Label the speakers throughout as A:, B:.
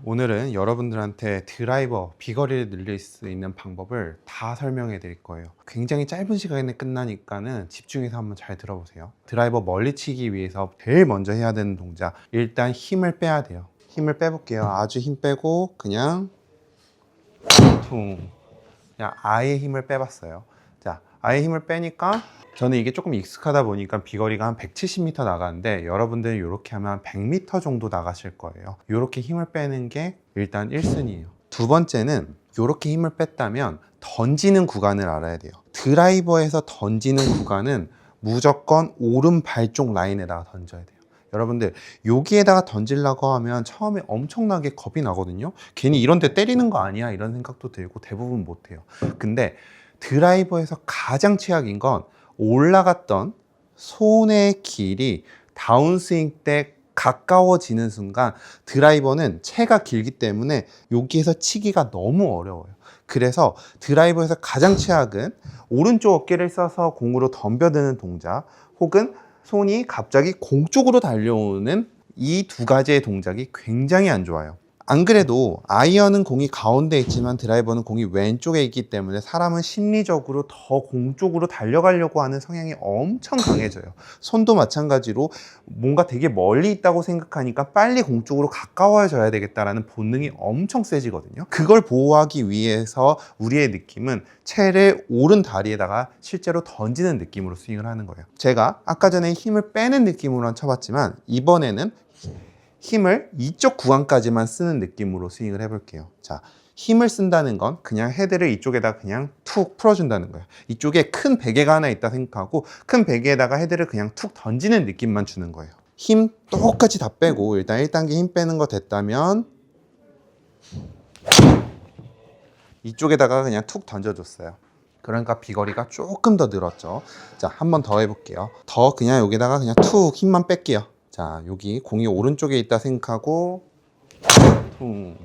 A: 오늘은 여러분들한테 드라이버 비거리를 늘릴 수 있는 방법을 다 설명해 드릴 거예요. 굉장히 짧은 시간에 끝나니까는 집중해서 한번 잘 들어보세요. 드라이버 멀리 치기 위해서 제일 먼저 해야 되는 동작, 일단 힘을 빼야 돼요. 힘을 빼볼게요. 아주 힘 빼고 그냥 퉁, 그냥 아예 힘을 빼봤어요. 자, 아예 힘을 빼니까 저는 이게 조금 익숙하다 보니까 비거리가 한 170m 나가는데, 여러분들은 이렇게 하면 100m 정도 나가실 거예요. 이렇게 힘을 빼는 게 일단 1순위예요. 두 번째는 이렇게 힘을 뺐다면 던지는 구간을 알아야 돼요. 드라이버에서 던지는 구간은 무조건 오른발 쪽 라인에다가 던져야 돼요. 여러분들 여기에다가 던지려고 하면 처음에 엄청나게 겁이 나거든요. 괜히 이런 데 때리는 거 아니야 이런 생각도 들고 대부분 못해요. 근데 드라이버에서 가장 최악인 건 올라갔던 손의 길이 다운스윙 때 가까워지는 순간 드라이버는 채가 길기 때문에 여기에서 치기가 너무 어려워요. 그래서 드라이버에서 가장 최악은 오른쪽 어깨를 써서 공으로 덤벼드는 동작, 혹은 손이 갑자기 공 쪽으로 달려오는 이 두 가지의 동작이 굉장히 안 좋아요. 안 그래도 아이언은 공이 가운데 있지만 드라이버는 공이 왼쪽에 있기 때문에 사람은 심리적으로 더 공 쪽으로 달려가려고 하는 성향이 엄청 강해져요. 손도 마찬가지로 뭔가 되게 멀리 있다고 생각하니까 빨리 공 쪽으로 가까워져야 되겠다라는 본능이 엄청 세지거든요. 그걸 보호하기 위해서 우리의 느낌은 채를 오른 다리에다가 실제로 던지는 느낌으로 스윙을 하는 거예요. 제가 아까 전에 힘을 빼는 느낌으로 쳐봤지만 이번에는 힘을 이쪽 구간까지만 쓰는 느낌으로 스윙을 해볼게요. 자, 힘을 쓴다는 건 그냥 헤드를 이쪽에다 그냥 툭 풀어준다는 거예요. 이쪽에 큰 베개가 하나 있다 생각하고 큰 베개에다가 헤드를 그냥 툭 던지는 느낌만 주는 거예요. 힘 똑같이 다 빼고 일단 1단계 힘 빼는 거 됐다면 이쪽에다가 그냥 툭 던져줬어요. 그러니까 비거리가 조금 더 늘었죠. 자, 한 번 더 해볼게요. 더 그냥 여기다가 그냥 툭 힘만 뺄게요. 자, 여기 공이 오른쪽에 있다 생각하고 퉁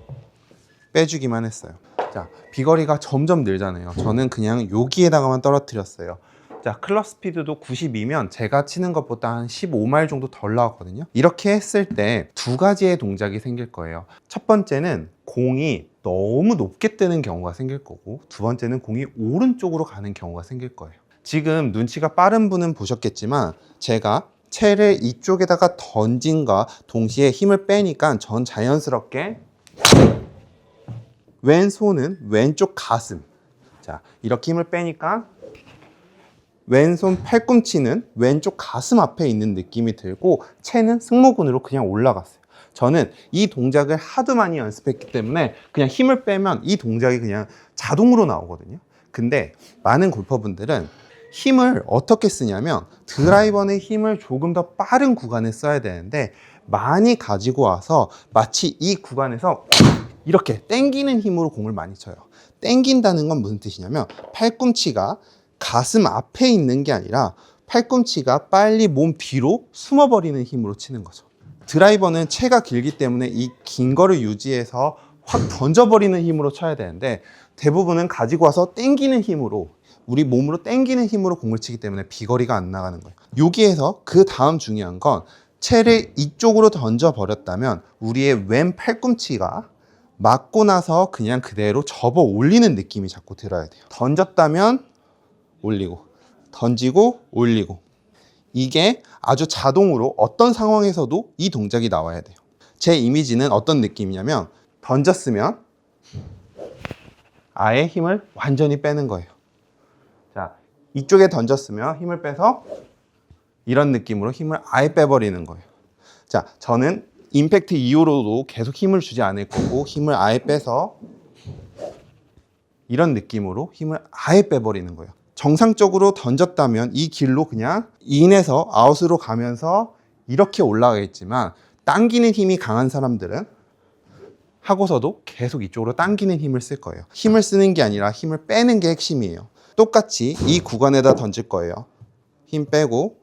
A: 빼주기만 했어요. 자, 비거리가 점점 늘잖아요. 저는 그냥 여기에다가만 떨어뜨렸어요. 자, 클럽 스피드도 90이면 제가 치는 것보다 한 15마일 정도 덜 나왔거든요. 이렇게 했을 때 두 가지의 동작이 생길 거예요. 첫 번째는 공이 너무 높게 뜨는 경우가 생길 거고, 두 번째는 공이 오른쪽으로 가는 경우가 생길 거예요. 지금 눈치가 빠른 분은 보셨겠지만 제가 채를 이쪽에다가 던진과 동시에 힘을 빼니까 전 자연스럽게 왼손은 왼쪽 가슴, 자 이렇게 힘을 빼니까 왼손 팔꿈치는 왼쪽 가슴 앞에 있는 느낌이 들고 채는 승모근으로 그냥 올라갔어요. 저는 이 동작을 하도 많이 연습했기 때문에 그냥 힘을 빼면 이 동작이 그냥 자동으로 나오거든요. 근데 많은 골퍼분들은 힘을 어떻게 쓰냐면 드라이버의 힘을 조금 더 빠른 구간에 써야 되는데 많이 가지고 와서 마치 이 구간에서 이렇게 당기는 힘으로 공을 많이 쳐요. 당긴다는 건 무슨 뜻이냐면 팔꿈치가 가슴 앞에 있는 게 아니라 팔꿈치가 빨리 몸 뒤로 숨어버리는 힘으로 치는 거죠. 드라이버는 채가 길기 때문에 이 긴 거를 유지해서 확 던져버리는 힘으로 쳐야 되는데 대부분은 가지고 와서 당기는 힘으로, 우리 몸으로 당기는 힘으로 공을 치기 때문에 비거리가 안 나가는 거예요. 여기에서 그 다음 중요한 건 채를 이쪽으로 던져버렸다면 우리의 왼 팔꿈치가 맞고 나서 그냥 그대로 접어 올리는 느낌이 자꾸 들어야 돼요. 던졌다면 올리고, 던지고 올리고, 이게 아주 자동으로 어떤 상황에서도 이 동작이 나와야 돼요. 제 이미지는 어떤 느낌이냐면 던졌으면 아예 힘을 완전히 빼는 거예요. 자, 이쪽에 던졌으면 힘을 빼서 이런 느낌으로 힘을 아예 빼버리는 거예요. 자, 저는 임팩트 이후로도 계속 힘을 주지 않을 거고 힘을 아예 빼서 이런 느낌으로 힘을 아예 빼버리는 거예요. 정상적으로 던졌다면 이 길로 그냥 인에서 아웃으로 가면서 이렇게 올라가겠지만 당기는 힘이 강한 사람들은 하고서도 계속 이쪽으로 당기는 힘을 쓸 거예요. 힘을 쓰는 게 아니라 힘을 빼는 게 핵심이에요. 똑같이 이 구간에다 던질 거예요. 힘 빼고,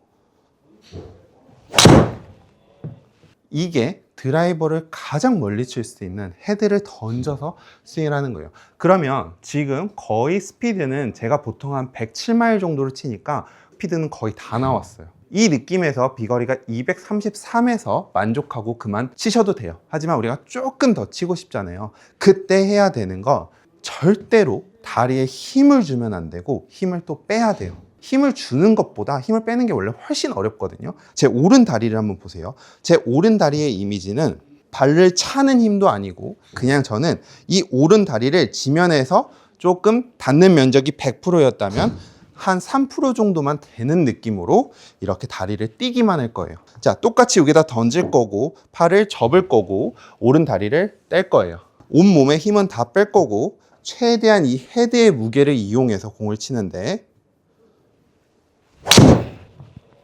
A: 이게 드라이버를 가장 멀리 칠 수 있는 헤드를 던져서 스윙을 하는 거예요. 그러면 지금 거의 스피드는 제가 보통 한 107마일 정도를 치니까 스피드는 거의 다 나왔어요. 이 느낌에서 비거리가 233에서 만족하고 그만 치셔도 돼요. 하지만 우리가 조금 더 치고 싶잖아요. 그때 해야 되는 거, 절대로 다리에 힘을 주면 안 되고 힘을 또 빼야 돼요. 힘을 주는 것보다 힘을 빼는 게 원래 훨씬 어렵거든요. 제 오른 다리를 한번 보세요. 제 오른 다리의 이미지는 발을 차는 힘도 아니고 그냥 저는 이 오른 다리를 지면에서 조금 닿는 면적이 100%였다면 한 3% 정도만 되는 느낌으로 이렇게 다리를 띄기만 할 거예요. 자, 똑같이 여기다 던질 거고 팔을 접을 거고 오른 다리를 뗄 거예요. 온몸에 힘은 다 뺄 거고 최대한 이 헤드의 무게를 이용해서 공을 치는데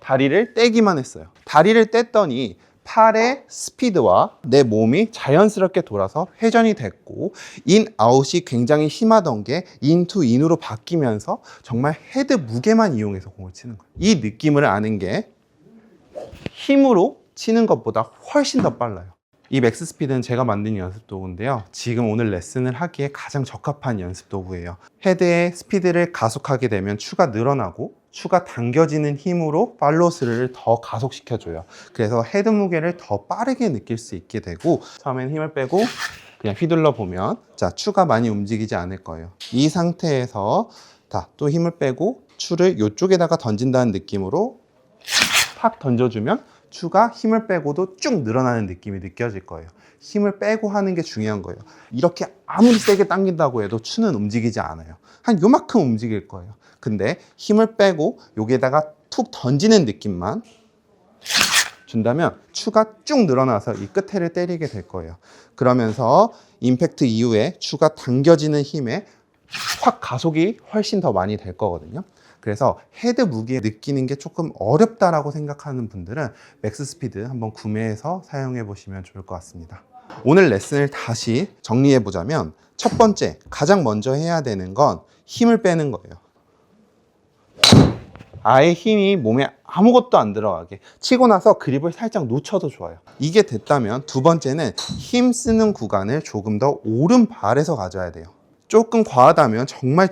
A: 다리를 떼기만 했어요. 다리를 뗐더니 팔의 스피드와 내 몸이 자연스럽게 돌아서 회전이 됐고 인, 아웃이 굉장히 심하던 게 인 투 인으로 바뀌면서 정말 헤드 무게만 이용해서 공을 치는 거예요. 이 느낌을 아는 게 힘으로 치는 것보다 훨씬 더 빨라요. 이 맥스 스피드는 제가 만든 연습 도구인데요. 지금 오늘 레슨을 하기에 가장 적합한 연습 도구예요. 헤드의 스피드를 가속하게 되면 추가 늘어나고 추가 당겨지는 힘으로 팔로스를 더 가속시켜줘요. 그래서 헤드 무게를 더 빠르게 느낄 수 있게 되고 처음에는 힘을 빼고 그냥 휘둘러 보면 자, 추가 많이 움직이지 않을 거예요. 이 상태에서 또 힘을 빼고 추를 이쪽에다가 던진다는 느낌으로 팍 던져주면 추가 힘을 빼고도 쭉 늘어나는 느낌이 느껴질 거예요. 힘을 빼고 하는 게 중요한 거예요. 이렇게 아무리 세게 당긴다고 해도 추는 움직이지 않아요. 한 요만큼 움직일 거예요. 근데 힘을 빼고 여기에다가 툭 던지는 느낌만 준다면 추가 쭉 늘어나서 이 끝에를 때리게 될 거예요. 그러면서 임팩트 이후에 추가 당겨지는 힘에 확 가속이 훨씬 더 많이 될 거거든요. 그래서 헤드 무게 느끼는 게 조금 어렵다라고 생각하는 분들은 맥스 스피드 한번 구매해서 사용해 보시면 좋을 것 같습니다. 오늘 레슨을 다시 정리해 보자면 첫 번째, 가장 먼저 해야 되는 건 힘을 빼는 거예요. 아예 힘이 몸에 아무것도 안 들어가게 치고 나서 그립을 살짝 놓쳐도 좋아요. 이게 됐다면 두 번째는 힘 쓰는 구간을 조금 더 오른발에서 가져야 돼요. 조금 과하다면 정말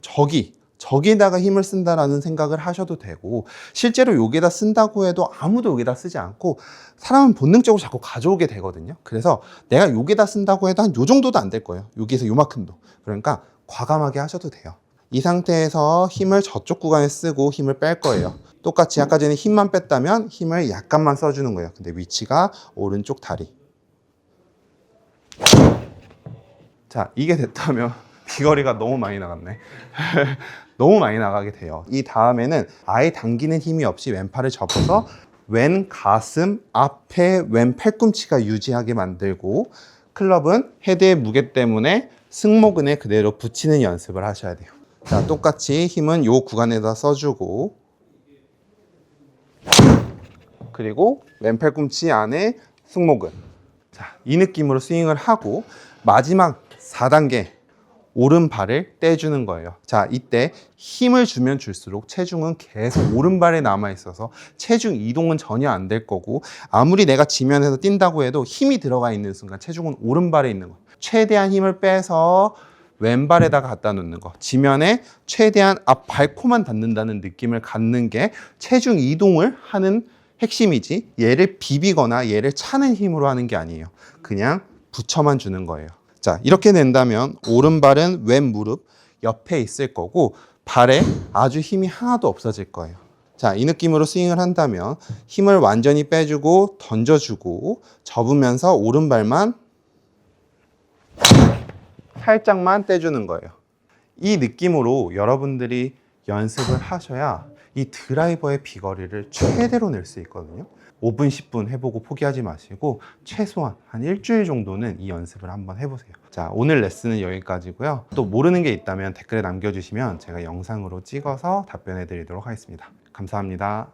A: 저기에다가 힘을 쓴다라는 생각을 하셔도 되고 실제로 여기에다 쓴다고 해도 아무도 여기에다 쓰지 않고 사람은 본능적으로 자꾸 가져오게 되거든요. 그래서 내가 여기에다 쓴다고 해도 한 요 정도도 안 될 거예요. 여기에서 요만큼도. 그러니까 과감하게 하셔도 돼요. 이 상태에서 힘을 저쪽 구간에 쓰고 힘을 뺄 거예요. 똑같이 아까 전에 힘만 뺐다면 힘을 약간만 써주는 거예요. 근데 위치가 오른쪽 다리. 자, 이게 됐다면 비거리가 너무 많이 나갔네. 너무 많이 나가게 돼요. 이 다음에는 아예 당기는 힘이 없이 왼팔을 접어서 왼 가슴 앞에 왼 팔꿈치가 유지하게 만들고 클럽은 헤드의 무게 때문에 승모근에 그대로 붙이는 연습을 하셔야 돼요. 자, 똑같이 힘은 요 구간에다 써주고 그리고 왼 팔꿈치 안에 승모근. 자, 이 느낌으로 스윙을 하고 마지막 4단계 오른발을 떼주는 거예요. 자, 이때 힘을 주면 줄수록 체중은 계속 오른발에 남아 있어서 체중 이동은 전혀 안 될 거고 아무리 내가 지면에서 뛴다고 해도 힘이 들어가 있는 순간 체중은 오른발에 있는 거예요. 최대한 힘을 빼서 왼발에다가 갖다 놓는 거. 지면에 최대한 앞 발코만 닿는다는 느낌을 갖는 게 체중 이동을 하는 핵심이지 얘를 비비거나 얘를 차는 힘으로 하는 게 아니에요. 그냥 붙여만 주는 거예요. 자, 이렇게 된다면 오른발은 왼 무릎 옆에 있을 거고 발에 아주 힘이 하나도 없어질 거예요. 자, 이 느낌으로 스윙을 한다면 힘을 완전히 빼주고 던져주고 접으면서 오른발만 살짝만 떼주는 거예요. 이 느낌으로 여러분들이 연습을 하셔야 이 드라이버의 비거리를 최대로 낼 수 있거든요. 5분, 10분 해보고 포기하지 마시고 최소한 한 일주일 정도는 이 연습을 한번 해보세요. 자, 오늘 레슨은 여기까지고요. 또 모르는 게 있다면 댓글에 남겨주시면 제가 영상으로 찍어서 답변해 드리도록 하겠습니다. 감사합니다.